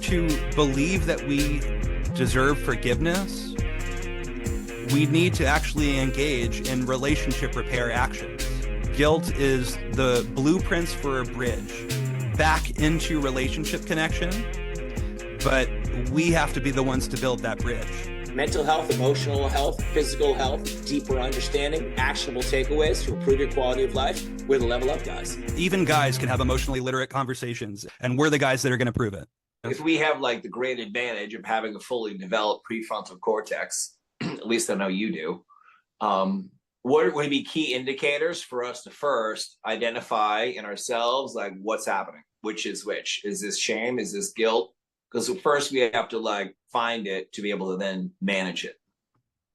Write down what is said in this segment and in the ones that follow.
to believe that we deserve forgiveness, we need to actually engage in relationship repair actions. Guilt is the blueprints for a bridge back into relationship connection, but we have to be the ones to build that bridge. Mental health, emotional health, physical health, deeper understanding, actionable takeaways to improve your quality of life. We're the Level Up guys. Even guys can have emotionally literate conversations, and we're the guys that are going to prove it. If we have like the great advantage of having a fully developed prefrontal cortex, at least I know you do, what would be key indicators for us to first identify in ourselves, like what's happening, which is which? Is this shame? Is this guilt? Because first we have to like find it to be able to then manage it.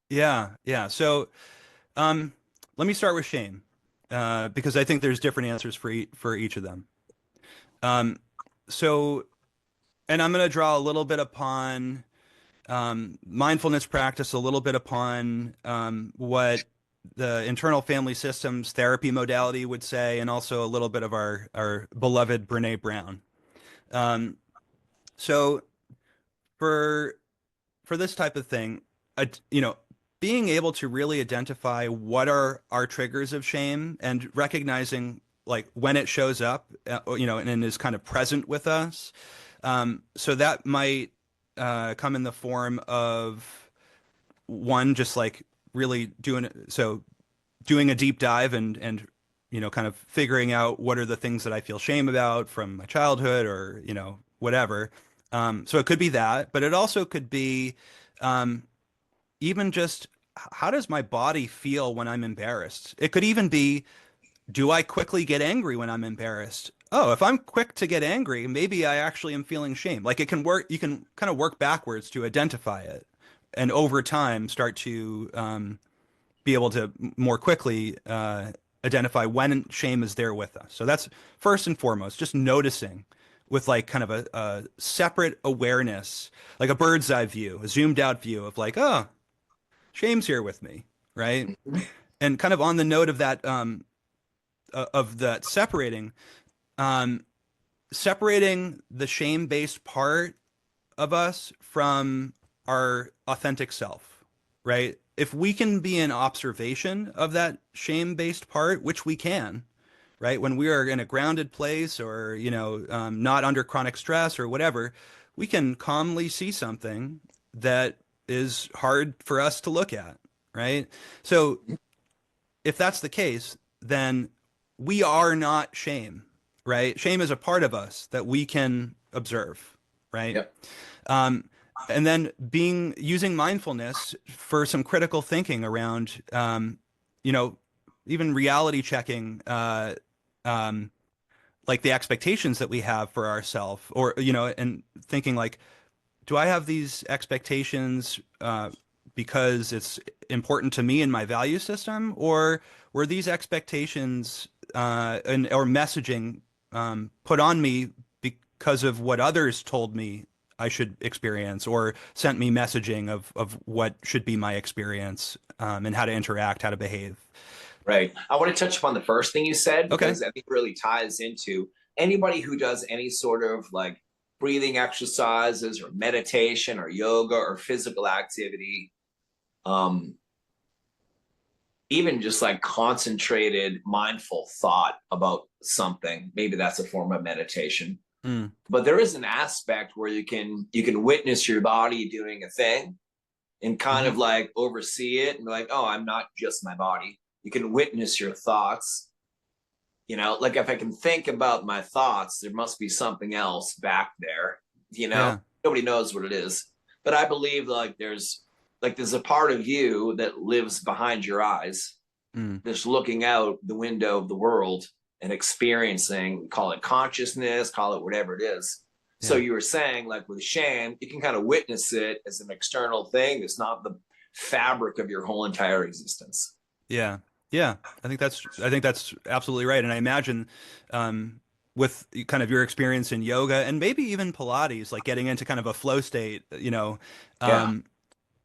Yeah. So let me start with shame, because I think there's different answers for each of them. And I'm going to draw a little bit upon mindfulness practice, a little bit upon what the internal family systems therapy modality would say, and also a little bit of our beloved Brene Brown. So for this type of thing, being able to really identify what are our triggers of shame and recognizing like when it shows up, and is kind of present with us. So that might come in the form of one, just like really doing a deep dive and kind of figuring out what are the things that I feel shame about from my childhood or, whatever. So it could be that, but it also could be even just how does my body feel when I'm embarrassed? It could even be, do I quickly get angry when I'm embarrassed? Oh, if I'm quick to get angry, maybe I actually am feeling shame. Like it can work, you can kind of work backwards to identify it, and over time start to be able to more quickly identify when shame is there with us. So that's first and foremost, just noticing with like kind of a separate awareness, like a bird's eye view, a zoomed out view of like, oh, shame's here with me, right? And kind of on the note of that, separating the shame-based part of us from our authentic self, right? If we can be in observation of that shame-based part, which we can, right? When we are in a grounded place or, not under chronic stress or whatever, we can calmly see something that is hard for us to look at, right? So if that's the case, then we are not shame, right? Shame is a part of us that we can observe, right? Yep. And then using mindfulness for some critical thinking around, even reality checking, like the expectations that we have for ourselves, or, and thinking like, do I have these expectations because it's important to me and my value system, or were these expectations or messaging put on me because of what others told me I should experience, or sent me messaging of what should be my experience, and how to interact, how to behave. Right. I want to touch upon the first thing you said, because Okay. I think it really ties into anybody who does any sort of like breathing exercises or meditation or yoga or physical activity, even just like concentrated mindful thought about something. Maybe that's a form of meditation. But there is an aspect where you can witness your body doing a thing and kind of like oversee it and be like, oh, I'm not just my body. You can witness your thoughts. Like if I can think about my thoughts, there must be something else back there. Yeah. Nobody knows what it is. But I believe like there's a part of you that lives behind your eyes, just looking out the window of the world and experiencing, call it consciousness, call it whatever it is. Yeah. So you were saying like with shame, you can kind of witness it as an external thing. It's not the fabric of your whole entire existence. Yeah. I think that's absolutely right. And I imagine, with kind of your experience in yoga and maybe even Pilates, like getting into kind of a flow state, that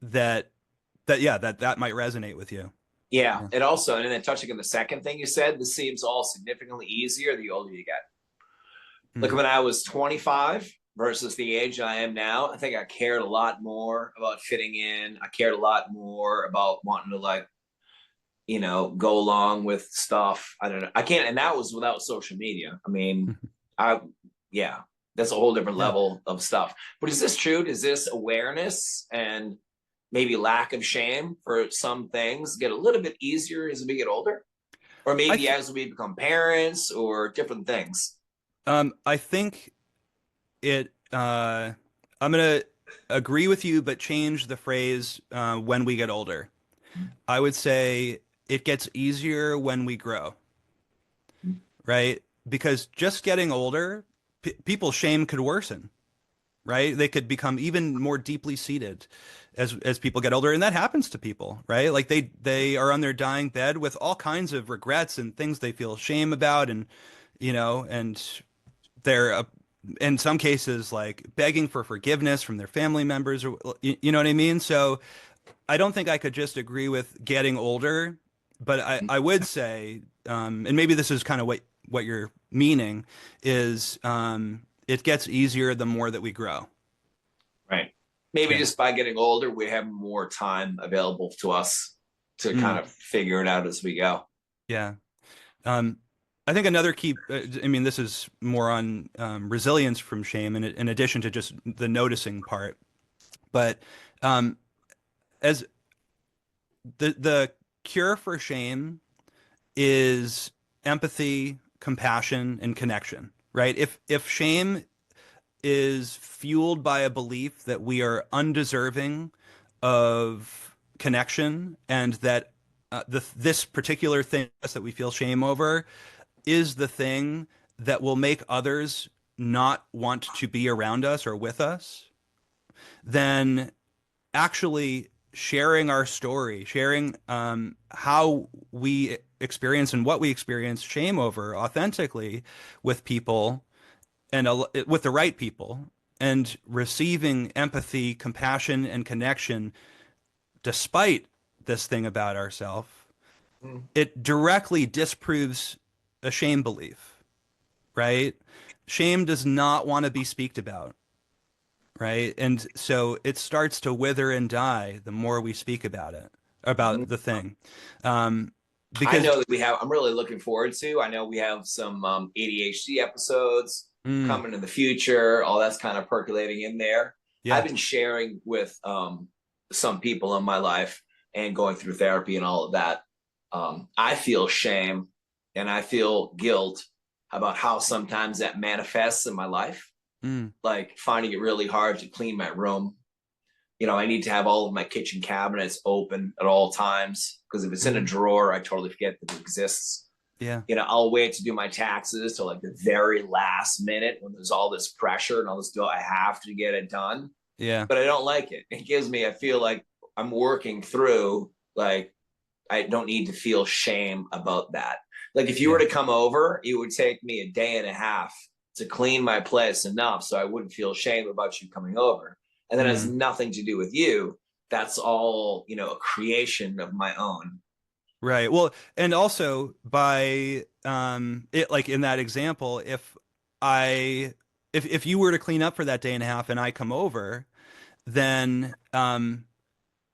might resonate with you. Yeah. And also, and then touching on the second thing you said, this seems all significantly easier the older you get. Like when I was 25, versus the age I am now, I think I cared a lot more about fitting in. I cared a lot more about wanting to like, go along with stuff. I don't know. I can't, and that was without social media. I mean, I, yeah, that's a whole different Yeah. level of stuff. But is this true? Does this awareness and maybe lack of shame for some things get a little bit easier as we get older? Or I maybe th as we become parents or different things? I think it I'm gonna agree with you, but change the phrase when we get older. I would say it gets easier when we grow, right? Because just getting older, people's shame could worsen, right? They could become even more deeply seated as people get older, and that happens to people, right? Like they are on their dying bed with all kinds of regrets and things they feel shame about, and and they're in some cases like begging for forgiveness from their family members, or you know what I mean? So I don't think I could just agree with getting older, but I would say, and maybe this is kind of what you're meaning, is it gets easier the more that we grow. Right. Maybe Yeah. just by getting older, we have more time available to us to kind Mm, of figure it out as we go. yeah. Um, I think another key, I mean, this is more on resilience from shame in addition to just the noticing part. But um, as the cure for shame is empathy, compassion, and connection, right? If shame is fueled by a belief that we are undeserving of connection and that this particular thing that we feel shame over is the thing that will make others not want to be around us or with us, then actually sharing our story, sharing how we experience and what we experience shame over authentically with people and with the right people, and receiving empathy, compassion, and connection despite this thing about ourselves, Mm. it directly disproves a shame belief, right? Shame does not want to be speaked about, right? And so it starts to wither and die the more we speak about it, about the thing. Um, I because, know that I'm really looking forward to, I know we have some ADHD episodes mm, coming in the future. All that's kind of percolating in there. I've yeah, been sharing with some people in my life and going through therapy and all of that. I feel shame and I feel guilt about how sometimes that manifests in my life, mm, like finding it really hard to clean my room. I need to have all of my kitchen cabinets open at all times because if it's in a mm, drawer, I totally forget that it exists. yeah, I'll wait to do my taxes till like the very last minute when there's all this pressure and all this, I have to get it done, yeah, but I don't like it. I feel like I'm working through, like, I don't need to feel shame about that. Like if you were yeah, to come over, it would take me a day and a half to clean my place enough so I wouldn't feel shame about you coming over. And that has mm. nothing to do with you. That's all, a creation of my own. Right. Well, and also by it, like in that example, I if you were to clean up for that day and a half and I come over, then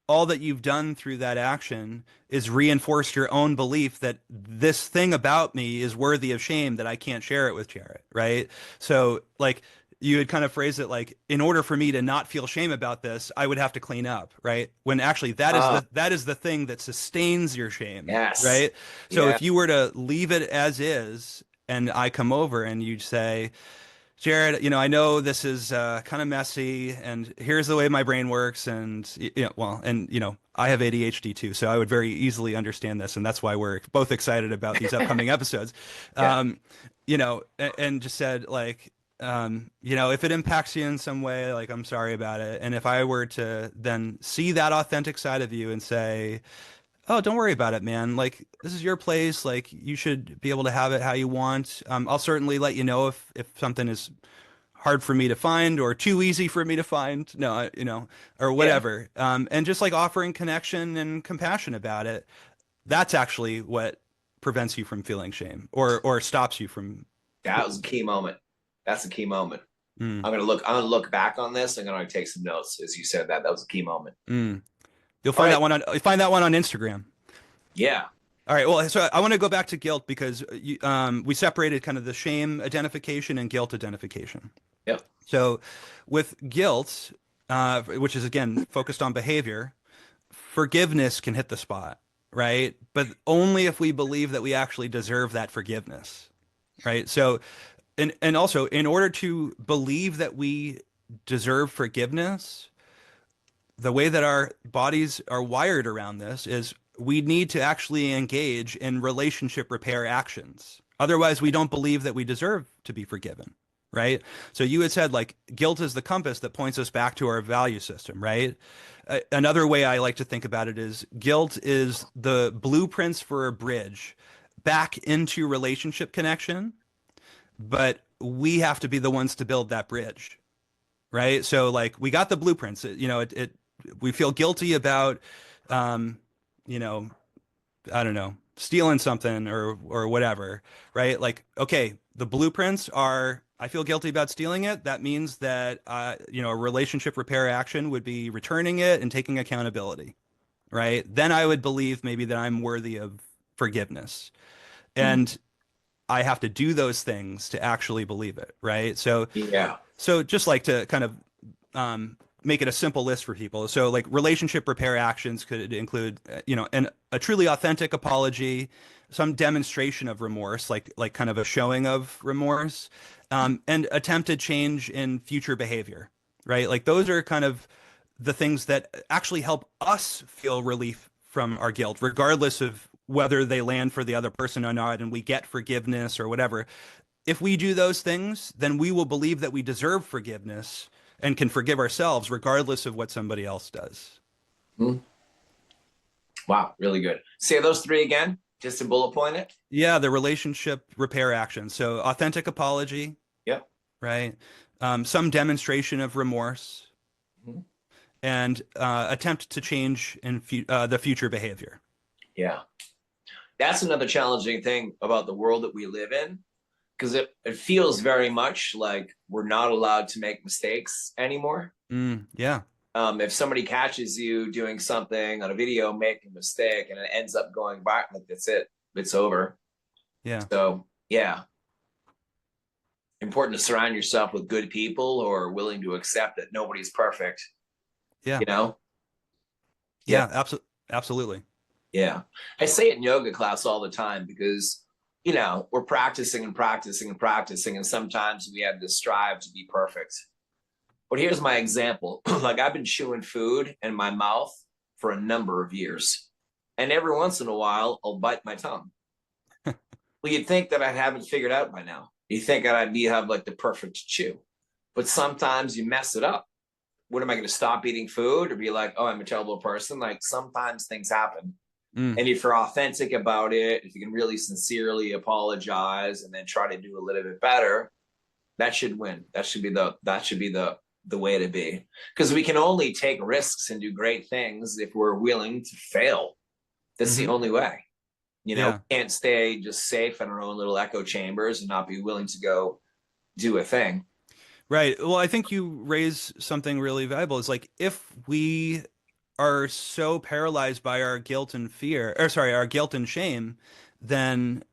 all that you've done through that action is reinforced your own belief that this thing about me is worthy of shame, that I can't share it with Jarrett, right? So like you had kind of phrased it like, in order for me to not feel shame about this, I would have to clean up, right? When actually Oh, that is the thing that sustains your shame, yes. right? So Yeah. if you were to leave it as is and I come over and you say, Jared, I know this is kind of messy, and here's the way my brain works, and well, and I have ADHD too, so I would very easily understand this, and that's why we're both excited about these upcoming episodes. Yeah. Um, and just said like, if it impacts you in some way, like I'm sorry about it, and if I were to then see that authentic side of you and say, oh, don't worry about it, man. Like, this is your place. Like, you should be able to have it how you want. I'll certainly let you know if something is hard for me to find or too easy for me to find. No, or Yeah. whatever. And just like offering connection and compassion about it, that's actually what prevents you from feeling shame or stops you from. That was a key moment. That's a key moment. Mm, I'm gonna look back on this. I'm gonna take some notes as you said that. That was a key moment. mm. You'll All find right. that one on find that one on Instagram. Yeah. All right. Well, so I want to go back to guilt because we separated kind of the shame identification and guilt identification. Yep. So with guilt, which is again focused on behavior, forgiveness can hit the spot, right? But only if we believe that we actually deserve that forgiveness, right? So, and also in order to believe that we deserve forgiveness, the way that our bodies are wired around this is we need to actually engage in relationship repair actions. Otherwise, we don't believe that we deserve to be forgiven, right? So you had said like guilt is the compass that points us back to our value system, right? Another way I like to think about it is guilt is the blueprints for a bridge back into relationship connection, but we have to be the ones to build that bridge, right? So like we got the blueprints. It we feel guilty about, um, you know, I don't know, stealing something or whatever, right? Like, okay, the blueprints are I feel guilty about stealing it. That means that a relationship repair action would be returning it and taking accountability, right? Then I would believe maybe that I'm worthy of forgiveness. Mm. And I have to do those things to actually believe it, right? Yeah. So just like to kind of make it a simple list for people. So like relationship repair actions could include, a truly authentic apology, some demonstration of remorse, like kind of a showing of remorse, and attempted change in future behavior, right? Like those are kind of the things that actually help us feel relief from our guilt, regardless of whether they land for the other person or not, and we get forgiveness or whatever. If we do those things, then we will believe that we deserve forgiveness and can forgive ourselves regardless of what somebody else does. Mm. Wow, really good. Say those three again, just to bullet point it. Yeah, the relationship repair action. So authentic apology, Yep. right? Some demonstration of remorse Mhm. and attempt to change in the future behavior. Yeah. That's another challenging thing about the world that we live in, because it feels very much like we're not allowed to make mistakes anymore. Yeah. If somebody catches you doing something on a video, making a mistake, and it ends up going back, like that's it, it's over. Yeah. So yeah, important to surround yourself with good people who are willing to accept that nobody's perfect. Yeah. You know? Yeah, Yeah. Absolutely. yeah. I say it in yoga class all the time because we're practicing and practicing and practicing, and sometimes we have this strive to be perfect. But here's my example. Like I've been chewing food in my mouth for a number of years. And every once in a while, I'll bite my tongue. Well, you'd think that I haven't figured out by now. You think that I'd have like the perfect chew. But sometimes you mess it up. What am I going to stop eating food or be like, oh, I'm a terrible person? Like sometimes things happen. Mm. And if you're authentic about it, if you can really sincerely apologize and then try to do a little bit better, that should win. That should be the way to be, because we can only take risks and do great things if we're willing to fail. That's the Hmm. only way. Yeah. We can't stay just safe in our own little echo chambers and not be willing to go do a thing. Right. Well, I think you raise something really valuable. Is like if we are so paralyzed by our guilt and fear, or sorry, our guilt and shame, then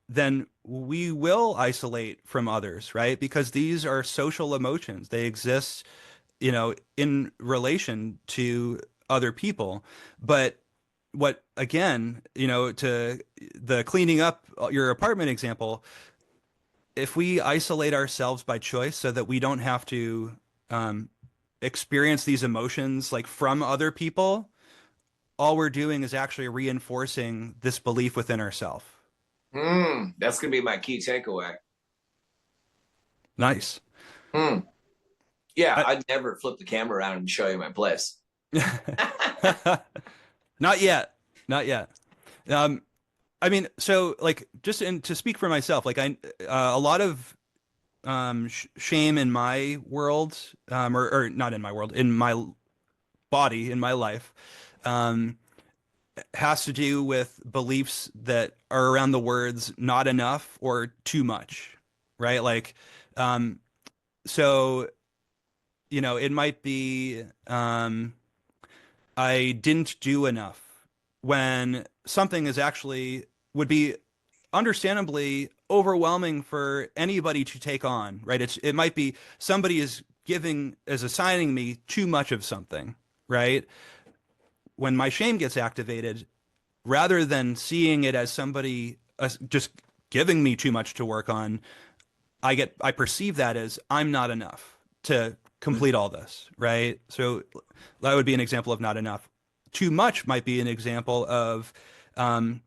then we will isolate from others, right? Because these are social emotions. They exist, in relation to other people. But what again, to the cleaning up your apartment example, if we isolate ourselves by choice so that we don't have to um, experience these emotions like from other people, all we're doing is actually reinforcing this belief within ourselves. That's gonna be my key takeaway. Nice. Yeah, I, I'd never flip the camera around and show you my place. not yet. Not yet. Um, I mean, so like to speak for myself, like a lot of shame in my world, or not in my world, in my body, in my life, um, has to do with beliefs that are around the words not enough or too much, right? Like, um, so, it might be, I didn't do enough when something is actually would be understandably overwhelming for anybody to take on, right? It might be somebody is assigning me too much of something, right? When my shame gets activated, rather than seeing it as somebody just giving me too much to work on, I perceive that as I'm not enough to complete all this, right? So that would be an example of not enough. Too much might be an example of um,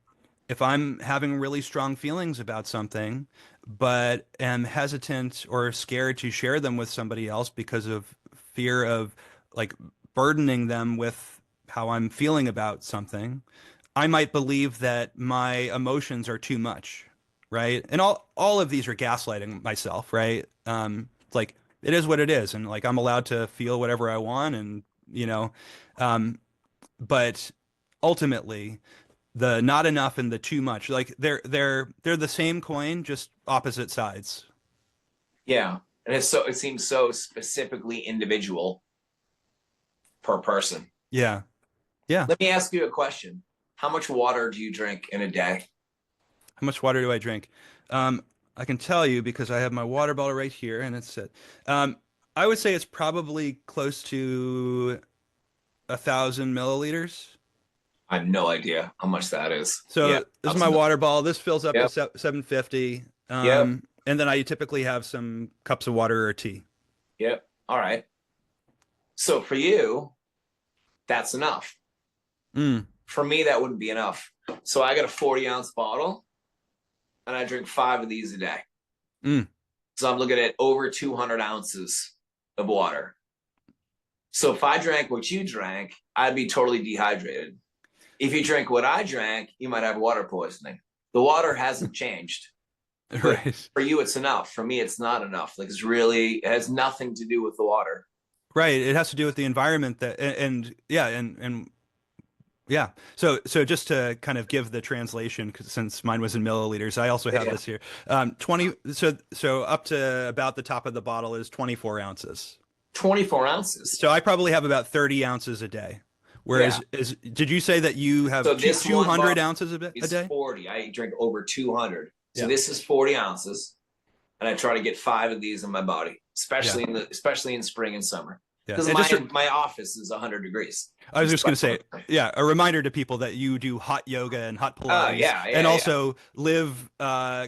if I'm having really strong feelings about something, but am hesitant or scared to share them with somebody else because of fear of like burdening them with how I'm feeling about something, I might believe that my emotions are too much, right? And all of these are gaslighting myself, right? It's like it is what it is, and like I'm allowed to feel whatever I want, and you know, um, but ultimately the not enough and the too much, like they're the same coin, just opposite sides. Yeah. And it seems so specifically individual per person. Yeah, yeah. Let me ask you a question. How much water do you drink in a day? How much water do I drink? Um, I can tell you because I have my water bottle right here, and it's it. Um, I would say it's probably close to 1,000 milliliters. I have no idea how much that is. Yeah. So this is my Absolutely. water bottle. This fills up to Yep. 750. Yep. And then I typically have some cups of water or tea. Yep. All right. So for you, that's enough. Mm, For me, that wouldn't be enough. So I got a 40-ounce bottle and I drink 5 of these a day. mm. So I'm looking at over 200 ounces of water. So if I drank what you drank, I'd be totally dehydrated. If you drink what I drank, you might have water poisoning. The water hasn't changed, but Right. for you, it's enough. For me, it's not enough. Like it has nothing to do with the water. Right. It has to do with the environment and yeah, and yeah. So just to kind of give the translation, 'cause since mine was in milliliters, I also have Yeah. this here. 20, so up to about the top of the bottle is 24 ounces. 24 ounces. So I probably have about 30 ounces a day. Yeah. Did you say that you So have this one 200 bottle ounces a is day? 40. I drink over 200. So Yeah. this is 40 ounces. And I try to get 5 of these in my body, Yeah. especially in spring and summer. Yeah. Because And just, my office is 100 degrees. I was Just just going to say, yeah, a reminder to people that you do hot yoga and hot oh Pilates yeah, and yeah, yeah. also live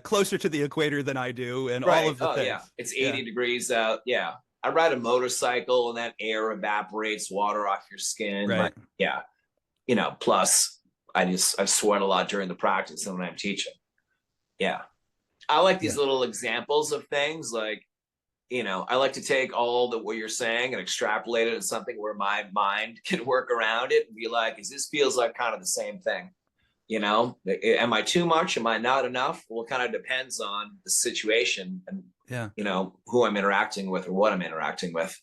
closer to the equator than I do and all Right. of the Oh yeah. things. It's Yeah. 80 degrees out. Yeah. I ride a motorcycle and that air evaporates water off your skin. Right. Yeah. Plus I sweat a lot during the practice and when I'm teaching. Yeah. I like these Yeah. little examples of things like, I like to take all the what you're saying and extrapolate it into something where my mind can work around it and be like, is this feels like kind of the same thing? Am I too much? Am I not enough? Well, it kind of depends on the situation and Yeah. who I'm interacting with or what I'm interacting with.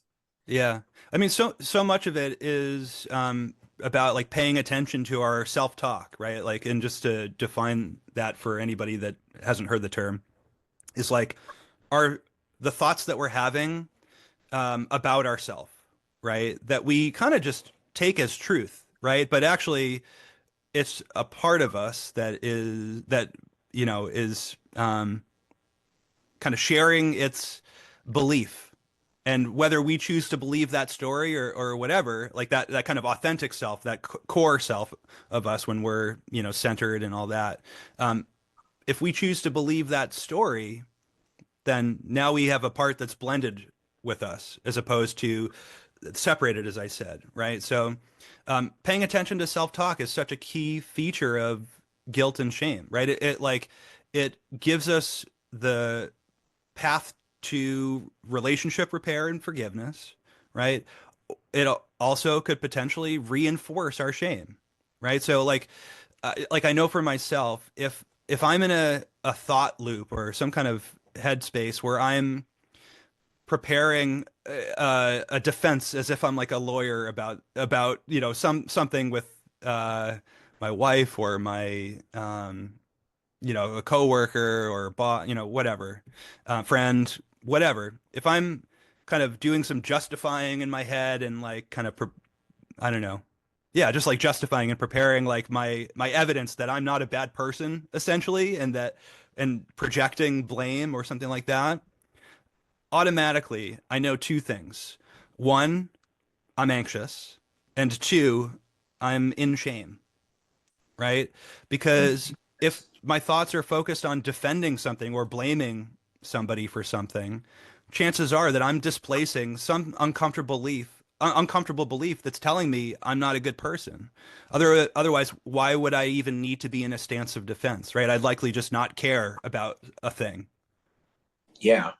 Yeah. I mean, so much of it is about like paying attention to our self-talk, right? Like, and just to define that for anybody that hasn't heard the term, is like are the thoughts that we're having about ourselves, right? That we kind of just take as truth, right? But actually, it's a part of us that is kind of sharing its belief. And whether we choose to believe that story or whatever, like that kind of authentic self, that core self of us when we're, centered and all that. If we choose to believe that story, then now we have a part that's blended with us as opposed to separated, as I said, right? So paying attention to self-talk is such a key feature of guilt and shame, right? It gives us the path to relationship repair and forgiveness, right? It also could potentially reinforce our shame, right? So like I know for myself, if I'm in a thought loop or some kind of headspace where I'm preparing a defense as if I'm like a lawyer about something with my wife or my a coworker or a boss, whatever, friend, whatever. If I'm kind of doing some justifying in my head and like kind of I don't know. Yeah, just like justifying and preparing like my evidence that I'm not a bad person essentially, and that and projecting blame or something like that. Automatically, I know two things. One, I'm anxious, and two, I'm in shame, right? Because if my thoughts are focused on defending something or blaming somebody for something, chances are that I'm displacing some uncomfortable belief that's telling me I'm not a good person. Otherwise, why would I even need to be in a stance of defense, right? I'd likely just not care about a thing. Yeah.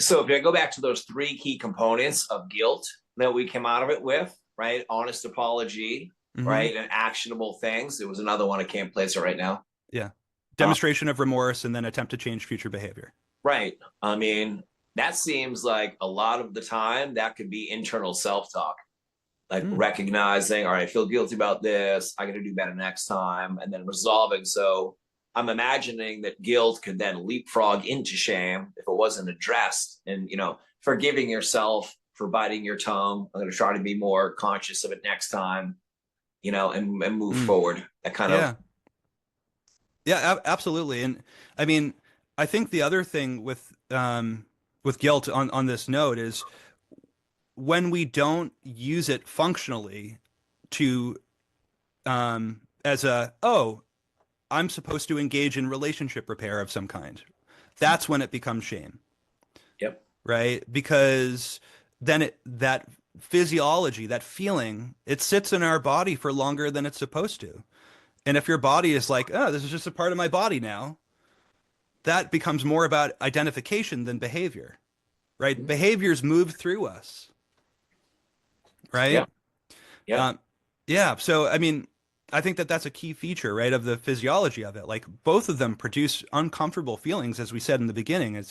So if I go back to those three key components of guilt that we came out of it with, right? Honest apology, Hmm. right? And actionable things. There was another one I can't place it right now. Yeah. Uh, Demonstration of remorse and then attempt to change future behavior. right. I mean, that seems like a lot of the time that could be internal self-talk, like Mm. recognizing, all right, I feel guilty about this. I got to do better next time, and then resolving. So I'm imagining that guilt could then leapfrog into shame if it wasn't addressed, and forgiving yourself for biting your tongue. I'm going to try to be more conscious of it next time, and move Mm. forward. That kind of Yeah. Yeah, absolutely. And I mean, I think the other thing with guilt on this note is when we don't use it functionally to as a, oh, I'm supposed to engage in relationship repair of some kind. That's when it becomes shame, yep. right? Because then that physiology, that feeling, it sits in our body for longer than it's supposed to. And if your body is like, oh, this is just a part of my body now, that becomes more about identification than behavior, right? Behaviors move through us, right? Yeah. Yeah. Um, yeah. So, I mean, I think that that's a key feature, right, of the physiology of it. Like both of them produce uncomfortable feelings, as we said in the beginning.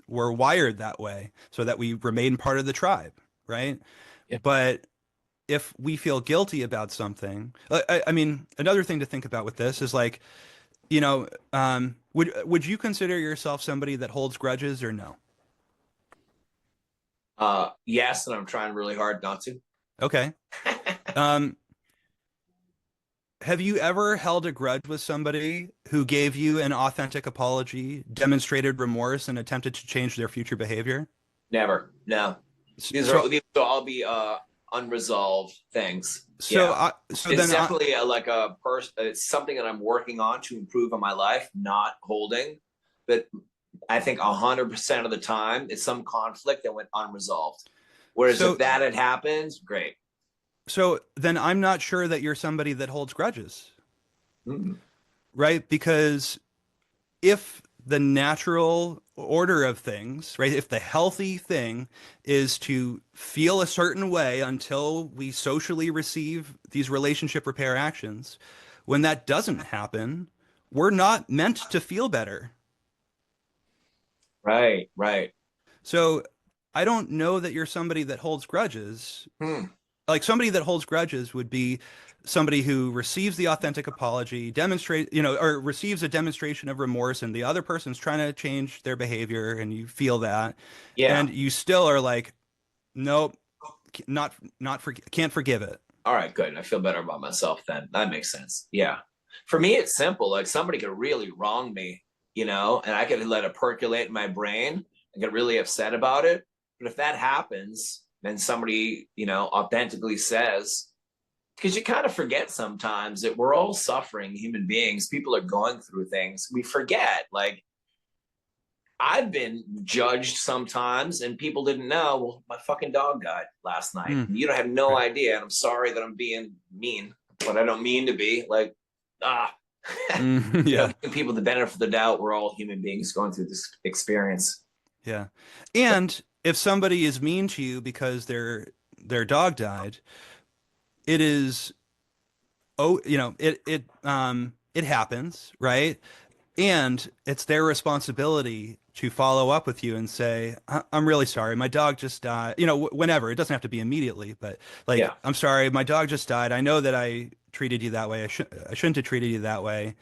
We're wired that way so that we remain part of the tribe, right? Yeah. But if we feel guilty about something, I mean, another thing to think about with this is like, would you consider yourself somebody that holds grudges or no? Yes, and I'm trying really hard not to. Okay. Um, have you ever held a grudge with somebody who gave you an authentic apology, demonstrated remorse, and attempted to change their future behavior? Never. No. So, These will all be unresolved things. so, Yeah. I, so It's then, I, definitely like a person. It's something that I'm working on to improve in my life, not holding. But I think 100% of the time, it's some conflict that went unresolved. Whereas if so, that had happened, great. so then I'm not sure that you're somebody that holds grudges, Mm-hmm. right? Because if the natural order of things, right, if the healthy thing is to feel a certain way until we socially receive these relationship repair actions, when that doesn't happen, we're not meant to feel better. Right. Right. So I don't know that you're somebody that holds grudges. Hmm. Like somebody that holds grudges would be somebody who receives the authentic apology, or receives a demonstration of remorse, and the other person's trying to change their behavior, and you feel that, Yeah. and you still are like, nope, can't forgive it. All right. Good. I feel better about myself then. That makes sense. Yeah. For me, it's simple. Like somebody could really wrong me, and I could let it percolate in my brain and get really upset about it. But if that happens, then somebody, authentically says, because you kind of forget sometimes that we're all suffering human beings. People are going through things. We forget. Like I've been judged sometimes, and people didn't know. Well, my fucking dog died last night. Mm, You don't have no right. idea. And I'm sorry that I'm being mean, but I don't mean to be. Like, ah, Mm, yeah, giving people the benefit of the doubt. We're all human beings going through this experience. yeah. And if somebody is mean to you because their dog died, it is, oh, it happens, right? And it's their responsibility to follow up with you and say, I'm really sorry. My dog just died. Whenever. It doesn't have to be immediately, but like, Yeah. I'm sorry. My dog just died. I know that I treated you that way. I shouldn't have treated you that way.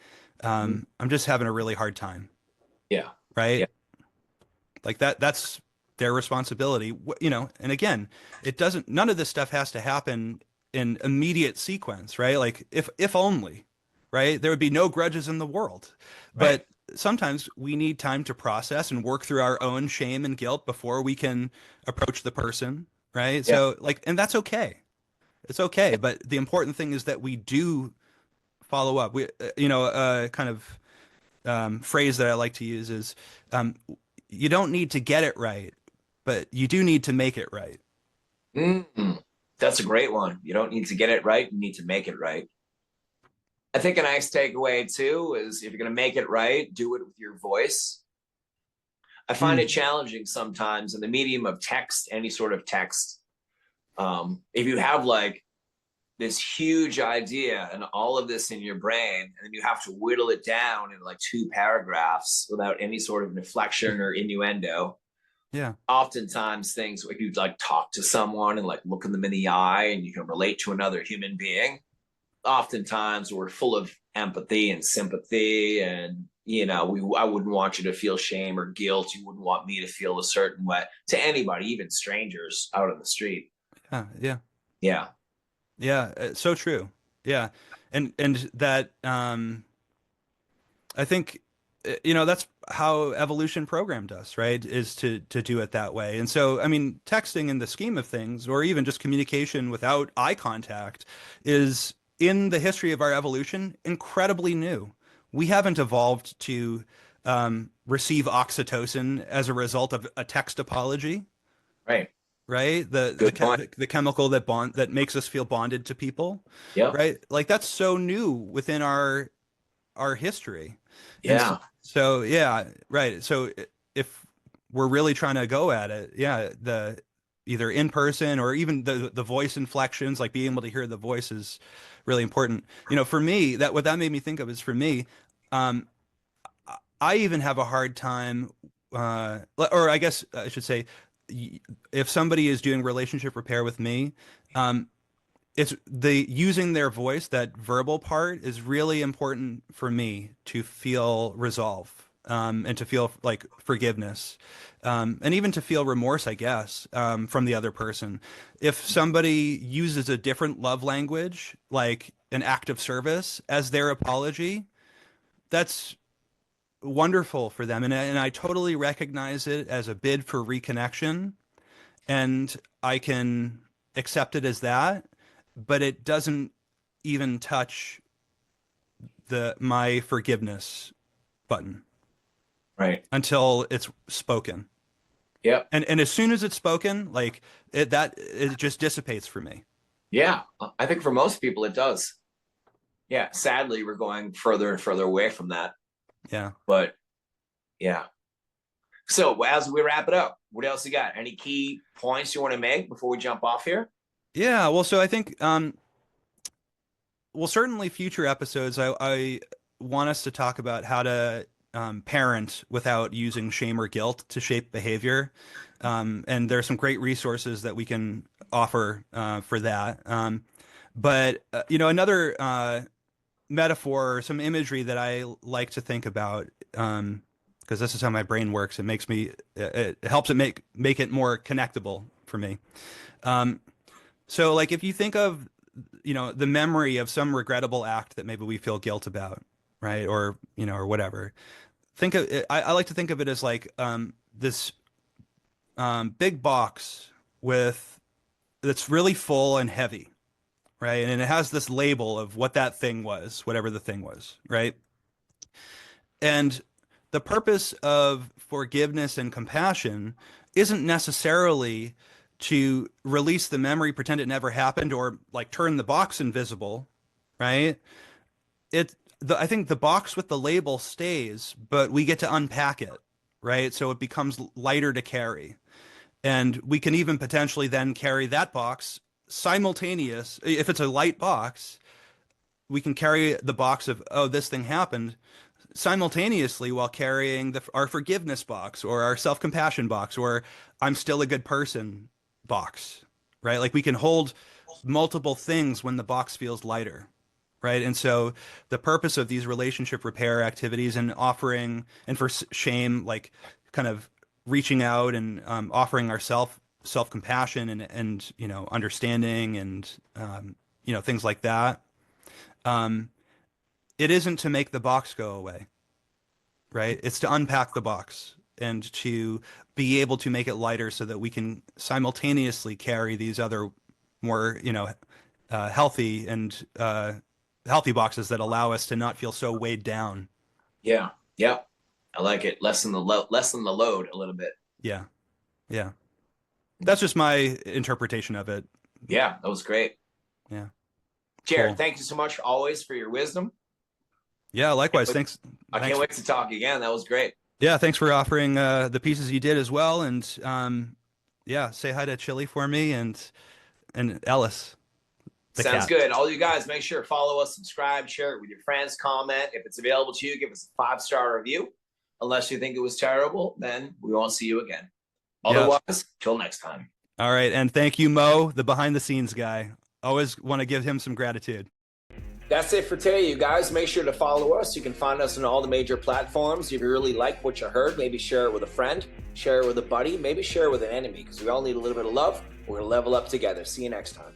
I'm just having a really hard time, Yeah. right? Yeah. Like that's their responsibility, and again, none of this stuff has to happen in immediate sequence, right? Like if only, right? There would be no grudges in the world. Right. But sometimes we need time to process and work through our own shame and guilt before we can approach the person, right? Yeah. So like, and that's okay. It's okay. But the important thing is that we do follow up. Kind of phrase that I like to use is, um, you don't need to get it right, but you do need to make it right. Mm, that's a great one. You don't need to get it right. You need to make it right. I think a nice takeaway too is if you're going to make it right, do it with your voice. I find it Mm, challenging sometimes in the medium of text, any sort of text. If you have like this huge idea and all of this in your brain, and then you have to whittle it down in like 2 paragraphs without any sort of inflection or innuendo. yeah. Oftentimes things like you like talk to someone and like look them in the eye and you can relate to another human being. Oftentimes we're full of empathy and sympathy, and I wouldn't want you to feel shame or guilt. You wouldn't want me to feel a certain way to anybody, even strangers out on the street. Yeah. Yeah. Yeah. So true. Yeah. And that, I think, that's how evolution programmed us, right? Is to do it that way. And so, I mean, texting in the scheme of things, or even just communication without eye contact, is in the history of our evolution incredibly new. We haven't evolved to receive oxytocin as a result of a text apology, Right. right? Good point. The chemical that makes us feel bonded to people, Yep. right? Like that's so new within our history. And Yeah. so yeah, right. So if we're really trying to go at it, yeah, the either in person or even the voice inflections, like being able to hear the voice is really important. For me, that what that made me think of is for me, um, I even have a hard time, or I guess I should say, if somebody is doing relationship repair with me, um, it's the using their voice, that verbal part is really important for me to feel resolve, and to feel like forgiveness, and even to feel remorse, I guess, from the other person. If somebody uses a different love language, like an act of service, as their apology, that's wonderful for them. And I totally recognize it as a bid for reconnection, and I can accept it as that, but it doesn't even touch the my forgiveness button Right. until it's spoken. Yep. And as soon as it's spoken, like it just dissipates for me. Yeah. I think for most people it does. Yeah. Sadly, we're going further and further away from that. Yeah. But yeah. So as we wrap it up, what else you got? Any key points you want to make before we jump off here? Yeah. Well, so I think well, certainly future episodes, I want us to talk about how to parent without using shame or guilt to shape behavior. And there are some great resources that we can offer for that. But another metaphor or some imagery that I like to think about, because this is how my brain works. It makes me, it helps it make it more connectable for me. Um, so like if you think of, the memory of some regrettable act that maybe we feel guilt about, right? Or, or whatever. Think of it, I like to think of it as like this big box with that's really full and heavy, right? And it has this label of what that thing was, whatever the thing was, right? And the purpose of forgiveness and compassion isn't necessarily to release the memory, pretend it never happened, or like turn the box invisible, right? I think the box with the label stays, but we get to unpack it, right? So it becomes lighter to carry. And we can even potentially then carry that box simultaneous. If it's a light box, we can carry the box of, oh, this thing happened simultaneously while carrying our forgiveness box or our self-compassion box or I'm still a good person box, right? Like we can hold multiple things when the box feels lighter, right? And so the purpose of these relationship repair activities and offering and for shame, like kind of reaching out and offering ourselves self-compassion and understanding and things like that. It isn't to make the box go away, right? It's to unpack the box and to be able to make it lighter so that we can simultaneously carry these other more, healthy and healthy boxes that allow us to not feel so weighed down. Yeah. Yeah. I like it. Lessen the load a little bit. Yeah. Yeah. That's just my interpretation of it. Yeah, that was great. Yeah. Jarrett, Cool. thank you so much always for your wisdom. Yeah, likewise. Thanks. I can't wait to talk again. That was great. Yeah, thanks for offering the pieces you did as well. And yeah, say hi to Chili for me and Ellis. Sounds good. All you guys, make sure to follow us, subscribe, share it with your friends, comment. If it's available to you, give us a 5-star review. Unless you think it was terrible, then we won't see you again. Otherwise, till next time. All right. And thank you, Mo, the behind the scenes guy. Always want to give him some gratitude. That's it for today, you guys. Make sure to follow us. You can find us on all the major platforms. If you really like what you heard, maybe share it with a friend, share it with a buddy, maybe share it with an enemy, because we all need a little bit of love. We're going to level up together. See you next time.